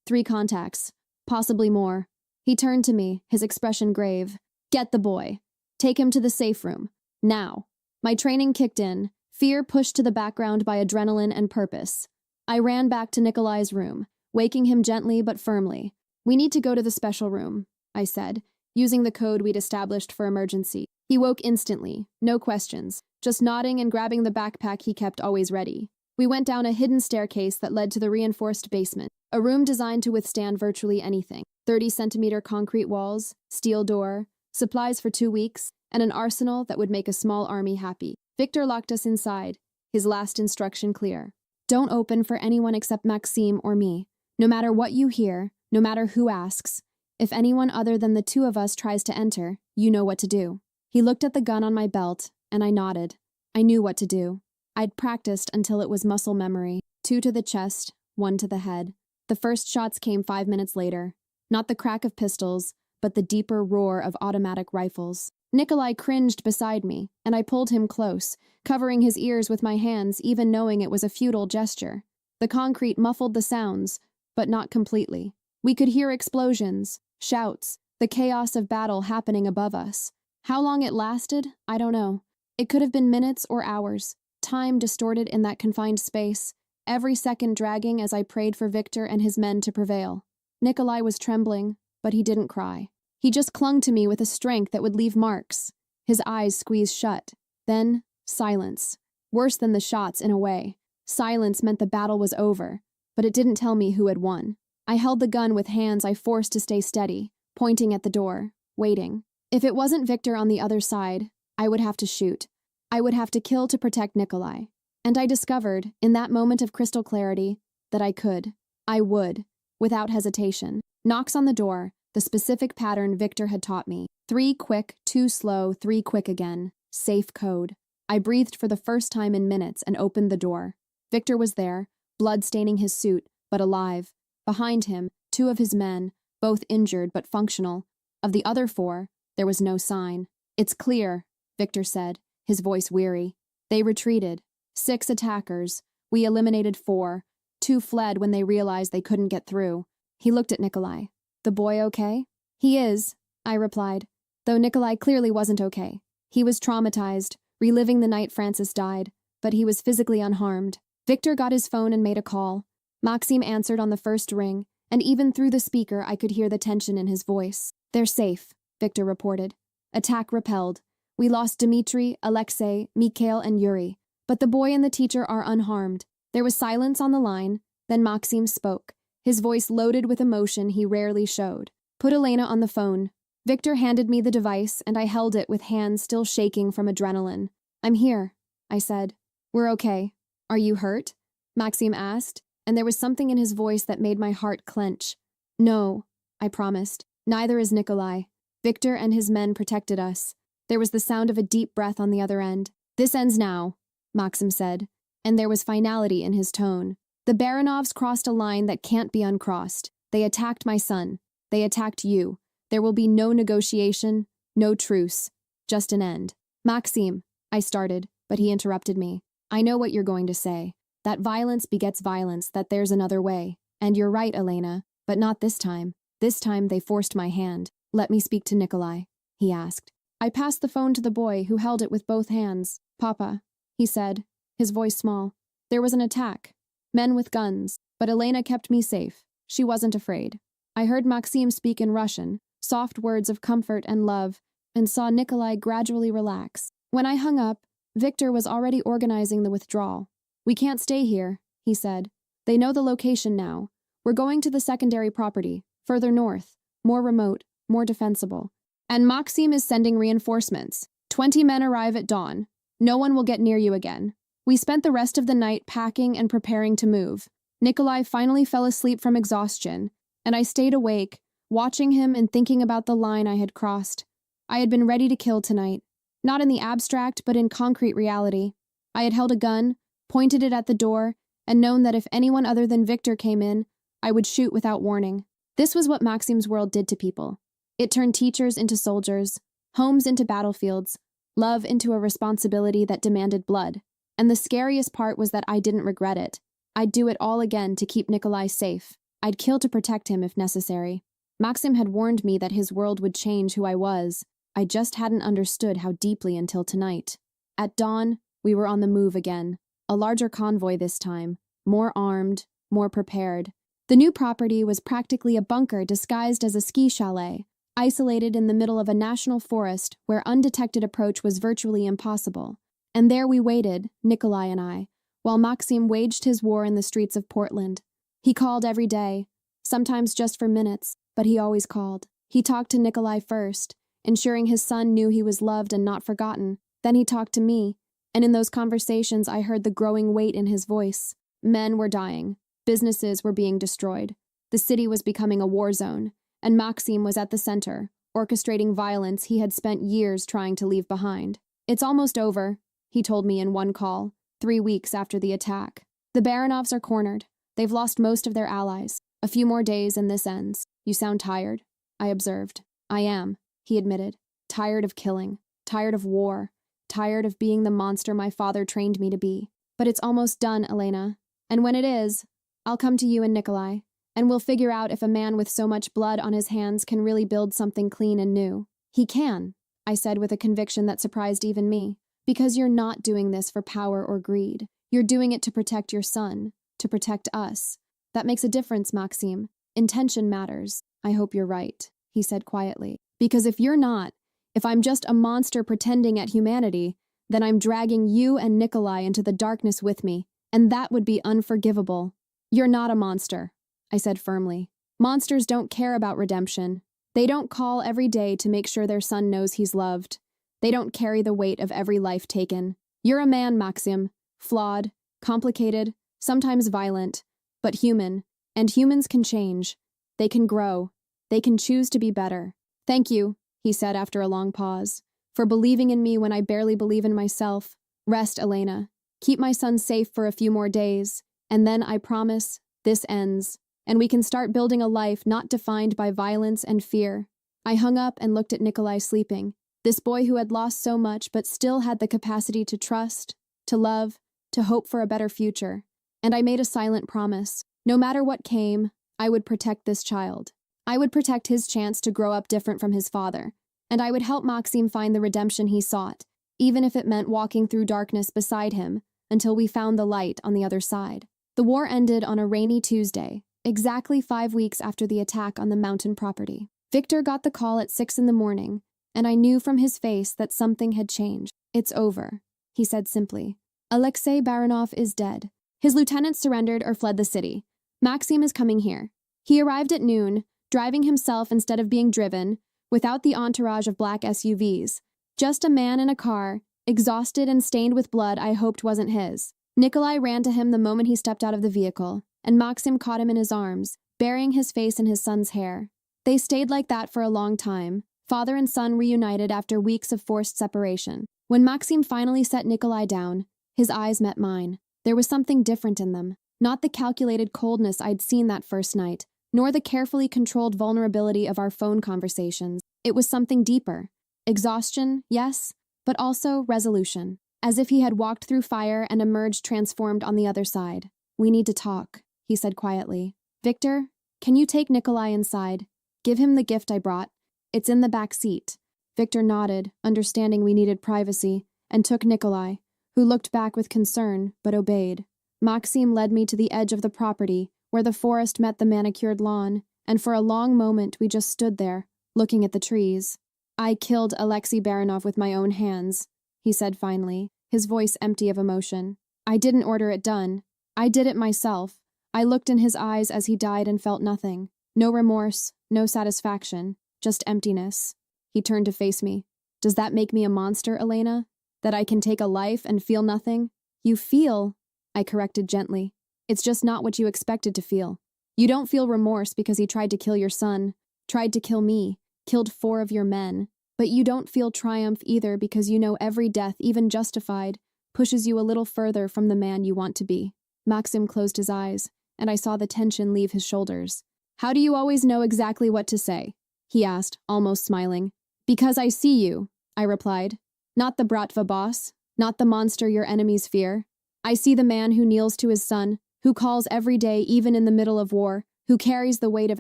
3 contacts, possibly more. He turned to me, his expression grave. Get the boy. Take him to the safe room. Now. My training kicked in, fear pushed to the background by adrenaline and purpose. I ran back to Nikolai's room, waking him gently but firmly. We need to go to the special room, I said, using the code we'd established for emergency. He woke instantly, no questions, just nodding and grabbing the backpack he kept always ready. We went down a hidden staircase that led to the reinforced basement, a room designed to withstand virtually anything. 30-centimeter concrete walls, steel door, supplies for 2 weeks, and an arsenal that would make a small army happy. Victor locked us inside, his last instruction clear. Don't open for anyone except Maxim or me. No matter what you hear, No matter who asks. If anyone other than the two of us tries to enter, you know what to do. He looked at the gun on my belt, and I nodded. I knew what to do. I'd practiced until it was muscle memory. 2 to the chest, 1 to the head. The first shots came 5 minutes later. Not the crack of pistols, but the deeper roar of automatic rifles. Nikolai cringed beside me, and I pulled him close, covering his ears with my hands even knowing it was a futile gesture. The concrete muffled the sounds, but not completely. We could hear explosions, shouts, the chaos of battle happening above us. How long it lasted, I don't know. It could have been minutes or hours. Time distorted in that confined space, every second dragging as I prayed for Victor and his men to prevail. Nikolai was trembling, but he didn't cry. He just clung to me with a strength that would leave marks. His eyes squeezed shut. Then, silence. Worse than the shots, in a way. Silence meant the battle was over, but it didn't tell me who had won. I held the gun with hands I forced to stay steady, pointing at the door, waiting. If it wasn't Victor on the other side, I would have to shoot. I would have to kill to protect Nikolai. And I discovered, in that moment of crystal clarity, that I could. I would, without hesitation. Knocks on the door, the specific pattern Victor had taught me. 3 quick, 2 slow, 3 quick again. Safe code. I breathed for the first time in minutes and opened the door. Victor was there, blood staining his suit, but alive. Behind him, 2 of his men, both injured but functional. Of the other 4, there was no sign. It's clear, Victor said, his voice weary. They retreated. 6 attackers. We eliminated 4. 2 fled when they realized they couldn't get through. He looked at Nikolai. The boy okay? He is, I replied, though Nikolai clearly wasn't okay. He was traumatized, reliving the night Francis died, but he was physically unharmed. Victor got his phone and made a call. Maxim answered on the first ring, and even through the speaker I could hear the tension in his voice. They're safe, Victor reported. Attack repelled. We lost Dmitri, Alexei, Mikhail, and Yuri, but the boy and the teacher are unharmed. There was silence on the line, then Maxim spoke, his voice loaded with emotion he rarely showed. Put Elena on the phone. Victor handed me the device, and I held it with hands still shaking from adrenaline. I'm here, I said. We're okay. Are you hurt? Maxim asked, and there was something in his voice that made my heart clench. No, I promised. Neither is Nikolai. Victor and his men protected us. There was the sound of a deep breath on the other end. This ends now, Maxim said, and there was finality in his tone. The Baranovs crossed a line that can't be uncrossed. They attacked my son. They attacked you. There will be no negotiation, no truce, just an end. Maxim, I started, but he interrupted me. I know what you're going to say. That violence begets violence, that there's another way. And you're right, Elena, but not this time. This time they forced my hand. Let me speak to Nikolai, he asked. I passed the phone to the boy, who held it with both hands. Papa, he said, his voice small. There was an attack. Men with guns, but Elena kept me safe. She wasn't afraid. I heard Maxim speak in Russian, soft words of comfort and love, and saw Nikolai gradually relax. When I hung up, Victor was already organizing the withdrawal. We can't stay here, he said. They know the location now. We're going to the secondary property, further north, more remote, more defensible. And Maxim is sending reinforcements. 20 men arrive at dawn. No one will get near you again. We spent the rest of the night packing and preparing to move. Nikolai finally fell asleep from exhaustion, and I stayed awake, watching him and thinking about the line I had crossed. I had been ready to kill tonight. Not in the abstract, but in concrete reality. I had held a gun, pointed it at the door, and known that if anyone other than Victor came in, I would shoot without warning. This was what Maxim's world did to people. It turned teachers into soldiers, homes into battlefields, love into a responsibility that demanded blood. And the scariest part was that I didn't regret it. I'd do it all again to keep Nikolai safe. I'd kill to protect him if necessary. Maxim had warned me that his world would change who I was. I just hadn't understood how deeply until tonight. At dawn, we were on the move again. A larger convoy this time, more armed, more prepared. The new property was practically a bunker disguised as a ski chalet, isolated in the middle of a national forest where undetected approach was virtually impossible. And there we waited, Nikolai and I, while Maxim waged his war in the streets of Portland. He called every day, sometimes just for minutes, but he always called. He talked to Nikolai first, ensuring his son knew he was loved and not forgotten. Then he talked to me, and in those conversations I heard the growing weight in his voice. Men were dying. Businesses were being destroyed. The city was becoming a war zone, and Maxim was at the center, orchestrating violence he had spent years trying to leave behind. "It's almost over," he told me in one call, 3 weeks after the attack. "The Baranovs are cornered. They've lost most of their allies. A few more days and this ends." "You sound tired," I observed. "I am," he admitted. "Tired of killing, tired of war, tired of being the monster my father trained me to be. But it's almost done, Elena. And when it is, I'll come to you and Nikolai, and we'll figure out if a man with so much blood on his hands can really build something clean and new." "He can," I said with a conviction that surprised even me. "Because you're not doing this for power or greed. You're doing it to protect your son, to protect us. That makes a difference, Maxim. Intention matters." "I hope you're right," he said quietly. "Because if you're not, if I'm just a monster pretending at humanity, then I'm dragging you and Nikolai into the darkness with me, and that would be unforgivable." "You're not a monster," I said firmly. "Monsters don't care about redemption. They don't call every day to make sure their son knows he's loved. They don't carry the weight of every life taken. You're a man, Maxim, flawed, complicated, sometimes violent, but human, and humans can change. They can grow. They can choose to be better." "Thank you," he said after a long pause, "for believing in me when I barely believe in myself. Rest, Elena. Keep my son safe for a few more days, and then I promise, this ends, and we can start building a life not defined by violence and fear." I hung up and looked at Nikolai sleeping, this boy who had lost so much but still had the capacity to trust, to love, to hope for a better future. And I made a silent promise. No matter what came, I would protect this child. I would protect his chance to grow up different from his father, and I would help Maxim find the redemption he sought, even if it meant walking through darkness beside him until we found the light on the other side. The war ended on a rainy Tuesday, exactly 5 weeks after the attack on the mountain property. Victor got the call at 6 in the morning, and I knew from his face that something had changed. "It's over," he said simply. "Alexei Baranov is dead. His lieutenants surrendered or fled the city. Maxim is coming here." He arrived at noon, driving himself instead of being driven, without the entourage of black SUVs. Just a man in a car, exhausted and stained with blood I hoped wasn't his. Nikolai ran to him the moment he stepped out of the vehicle, and Maxim caught him in his arms, burying his face in his son's hair. They stayed like that for a long time, father and son reunited after weeks of forced separation. When Maxim finally set Nikolai down, his eyes met mine. There was something different in them, not the calculated coldness I'd seen that first night, nor the carefully controlled vulnerability of our phone conversations. It was something deeper. Exhaustion, yes, but also resolution. As if he had walked through fire and emerged transformed on the other side. "We need to talk," he said quietly. "Victor, can you take Nikolai inside? Give him the gift I brought. It's in the back seat." Victor nodded, understanding we needed privacy, and took Nikolai, who looked back with concern, but obeyed. Maxim led me to the edge of the property, where the forest met the manicured lawn, and for a long moment we just stood there, looking at the trees. "I killed Alexei Baranov with my own hands," he said finally, his voice empty of emotion. "I didn't order it done. I did it myself." I looked in his eyes as he died and felt nothing. No remorse, no satisfaction, just emptiness. He turned to face me. "Does that make me a monster, Elena? That I can take a life and feel nothing?" "You feel," I corrected gently. "It's just not what you expected to feel. You don't feel remorse because he tried to kill your son, tried to kill me, killed 4 of your men. But you don't feel triumph either because you know every death, even justified, pushes you a little further from the man you want to be." Maxim closed his eyes, and I saw the tension leave his shoulders. "How do you always know exactly what to say?" he asked, almost smiling. "Because I see you," I replied. "Not the Bratva boss, not the monster your enemies fear. I see the man who kneels to his son, who calls every day even in the middle of war, who carries the weight of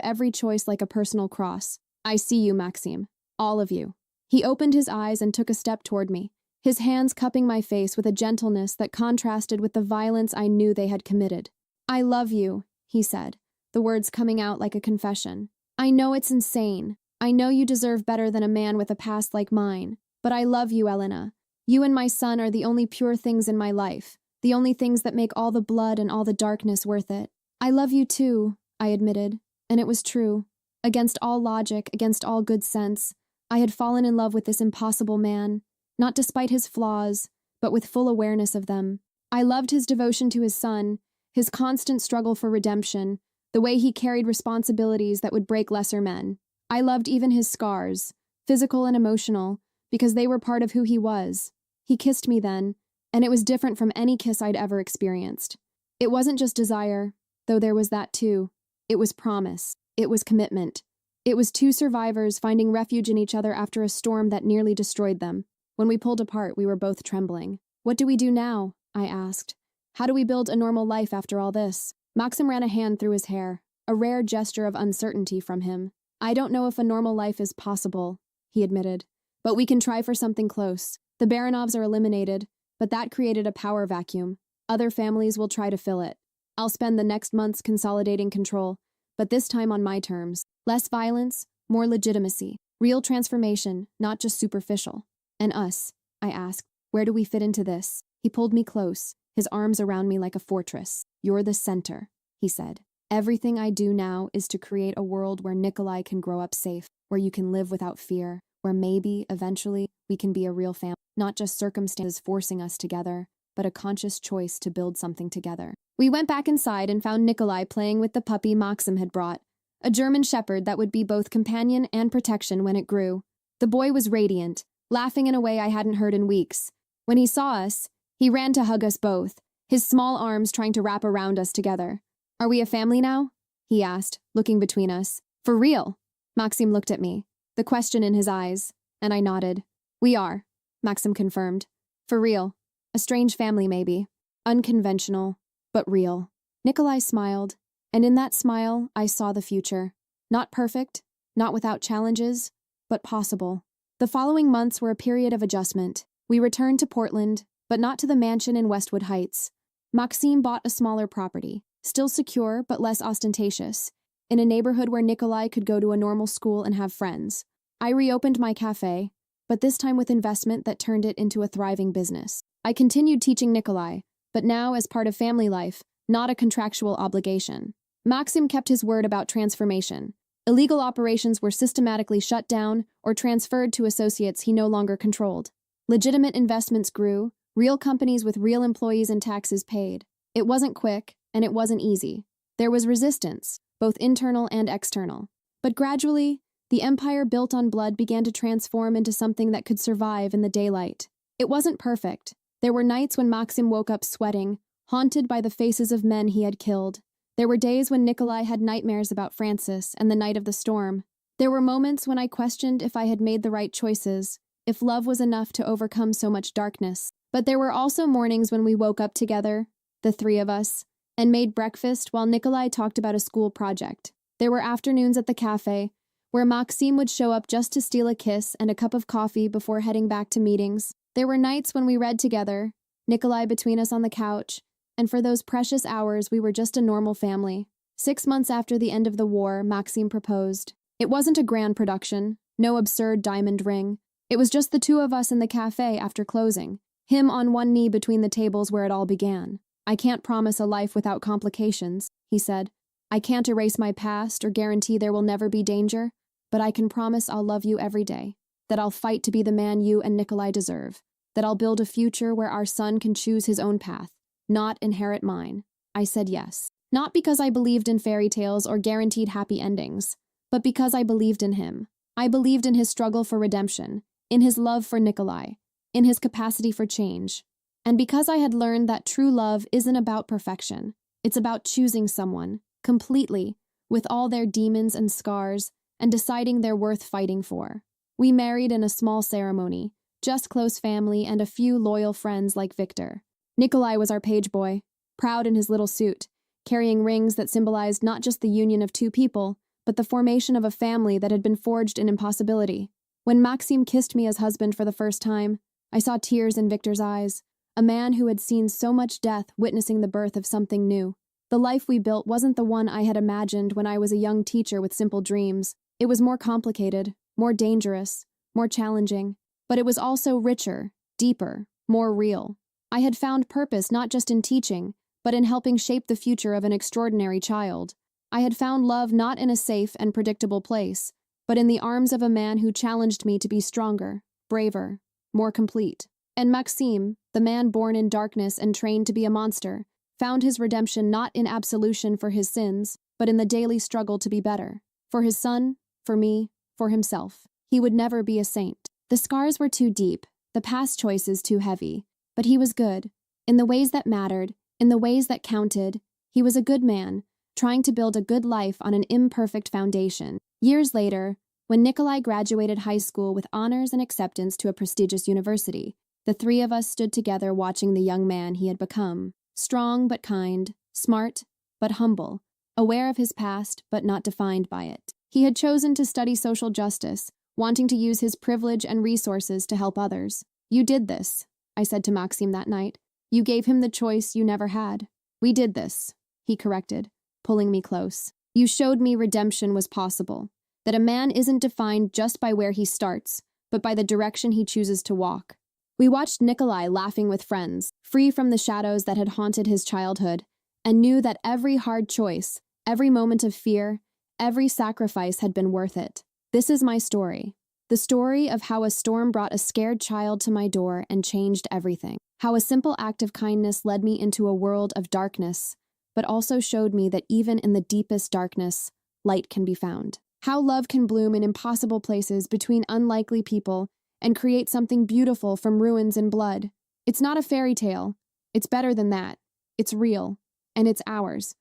every choice like a personal cross. I see you, Maxim. All of you." He opened his eyes and took a step toward me, his hands cupping my face with a gentleness that contrasted with the violence I knew they had committed. "I love you," he said, the words coming out like a confession. "I know it's insane. I know you deserve better than a man with a past like mine. But I love you, Elena. You and my son are the only pure things in my life, the only things that make all the blood and all the darkness worth it." "I love you too," I admitted, and it was true. Against all logic, against all good sense, I had fallen in love with this impossible man, not despite his flaws, but with full awareness of them. I loved his devotion to his son, his constant struggle for redemption, the way he carried responsibilities that would break lesser men. I loved even his scars, physical and emotional, because they were part of who he was. He kissed me then, and it was different from any kiss I'd ever experienced. It wasn't just desire, though there was that too. It was promise. It was commitment. It was two survivors finding refuge in each other after a storm that nearly destroyed them. When we pulled apart, we were both trembling. "What do we do now?" I asked. "How do we build a normal life after all this?" Maxim ran a hand through his hair, a rare gesture of uncertainty from him. "I don't know if a normal life is possible," he admitted. "But we can try for something close. The Baranovs are eliminated, but that created a power vacuum. Other families will try to fill it. I'll spend the next months consolidating control, but this time on my terms. Less violence, more legitimacy. Real transformation, not just superficial." "And us?" I asked. "Where do we fit into this?" He pulled me close, his arms around me like a fortress. "You're the center," he said. "Everything I do now is to create a world where Nikolai can grow up safe, where you can live without fear, where maybe, eventually, we can be a real family. Not just circumstances forcing us together, but a conscious choice to build something together." We went back inside and found Nikolai playing with the puppy Maxim had brought, a German shepherd that would be both companion and protection when it grew. The boy was radiant, laughing in a way I hadn't heard in weeks. When he saw us, he ran to hug us both, his small arms trying to wrap around us together. "Are we a family now?" he asked, looking between us. "For real?" Maxim looked at me, the question in his eyes, and I nodded. "We are," Maxim confirmed. "For real. A strange family, maybe. Unconventional, but real." Nikolai smiled, and in that smile, I saw the future. Not perfect, not without challenges, but possible. The following months were a period of adjustment. We returned to Portland, but not to the mansion in Westwood Heights. Maxime bought a smaller property, still secure but less ostentatious, in a neighborhood where Nikolai could go to a normal school and have friends. I reopened my cafe, but this time with investment that turned it into a thriving business. I continued teaching Nikolai, but now as part of family life, not a contractual obligation. Maxim kept his word about transformation. Illegal operations were systematically shut down or transferred to associates he no longer controlled. Legitimate investments grew, real companies with real employees and taxes paid. It wasn't quick, and it wasn't easy. There was resistance, both internal and external. But gradually, the empire built on blood began to transform into something that could survive in the daylight. It wasn't perfect. There were nights when Maxim woke up sweating, haunted by the faces of men he had killed. There were days when Nikolai had nightmares about Francis and the night of the storm. There were moments when I questioned if I had made the right choices, if love was enough to overcome so much darkness. But there were also mornings when we woke up together, the three of us, and made breakfast while Nikolai talked about a school project. There were afternoons at the cafe, where Maxime would show up just to steal a kiss and a cup of coffee before heading back to meetings. There were nights when we read together, Nikolai between us on the couch, and for those precious hours we were just a normal family. 6 months after the end of the war, Maxime proposed. It wasn't a grand production, no absurd diamond ring. It was just the two of us in the cafe after closing, him on one knee between the tables where it all began. "I can't promise a life without complications," he said. "I can't erase my past or guarantee there will never be danger, but I can promise I'll love you every day, that I'll fight to be the man you and Nikolai deserve, that I'll build a future where our son can choose his own path, not inherit mine." I said yes. Not because I believed in fairy tales or guaranteed happy endings, but because I believed in him. I believed in his struggle for redemption, in his love for Nikolai, in his capacity for change. And because I had learned that true love isn't about perfection, it's about choosing someone, completely, with all their demons and scars, and deciding they're worth fighting for. We married in a small ceremony, just close family and a few loyal friends like Victor. Nikolai was our page boy, proud in his little suit, carrying rings that symbolized not just the union of two people, but the formation of a family that had been forged in impossibility. When Maxime kissed me as husband for the first time, I saw tears in Victor's eyes, a man who had seen so much death witnessing the birth of something new. The life we built wasn't the one I had imagined when I was a young teacher with simple dreams. It was more complicated, more dangerous, more challenging, but it was also richer, deeper, more real. I had found purpose not just in teaching, but in helping shape the future of an extraordinary child. I had found love not in a safe and predictable place, but in the arms of a man who challenged me to be stronger, braver, more complete. And Maxime, the man born in darkness and trained to be a monster, found his redemption not in absolution for his sins, but in the daily struggle to be better. For his son, for me, for himself. He would never be a saint. The scars were too deep, the past choices too heavy. But he was good. In the ways that mattered, in the ways that counted, he was a good man, trying to build a good life on an imperfect foundation. Years later, when Nikolai graduated high school with honors and acceptance to a prestigious university, the three of us stood together watching the young man he had become. Strong but kind, smart but humble, aware of his past but not defined by it. He had chosen to study social justice, wanting to use his privilege and resources to help others. "You did this," I said to Maxim that night. "You gave him the choice you never had." "We did this," he corrected, pulling me close. "You showed me redemption was possible, that a man isn't defined just by where he starts, but by the direction he chooses to walk." We watched Nikolai laughing with friends, free from the shadows that had haunted his childhood, and knew that every hard choice, every moment of fear, every sacrifice had been worth it. This is my story. The story of how a storm brought a scared child to my door and changed everything. How a simple act of kindness led me into a world of darkness, but also showed me that even in the deepest darkness, light can be found. How love can bloom in impossible places between unlikely people and create something beautiful from ruins and blood. It's not a fairy tale. It's better than that. It's real. And it's ours.